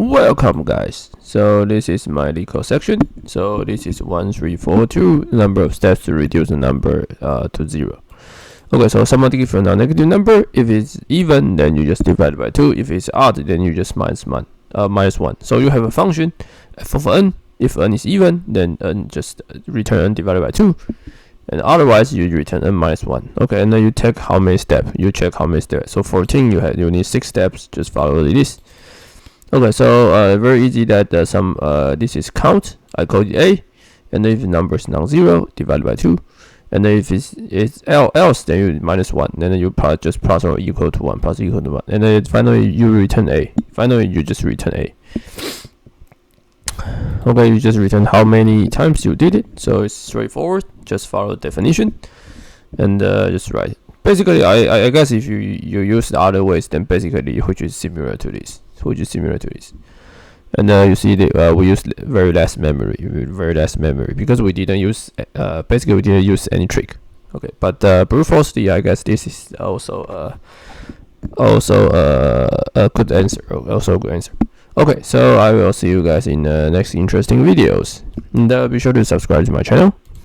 Welcome guys. So this is my Leetcode section. So this is 1, 3, 4, 2 number of steps to reduce the number to 0. Okay, so someone give you a non-negative number. If it's even, then you just divide by 2. If it's odd, then you just minus 1. So you have a function f of n. If n is even, then n just return n divided by 2. And otherwise, you return n minus 1. Okay, and then you take how many steps. You check how many steps. So 14, you need 6 steps. Just follow this. Okay, so very easy that this is count. I call it a, and then if the number is non-zero, divide by 2, and then if it's else, then you minus 1, and then you just plus or equal to 1, plus equal to 1, and then finally you return a. Finally, you just return a. Okay, you just return how many times you did it. So it's straightforward. Just follow the definition, and just write it. Basically, I guess if you use the other ways, then basically which is similar to this. And you see that we use very less memory because we didn't use basically we didn't use any trick. Okay, but brute force, I guess this is also a good answer. Also a good answer. Okay, so I will see you guys in the next interesting videos, and be sure to subscribe to my channel.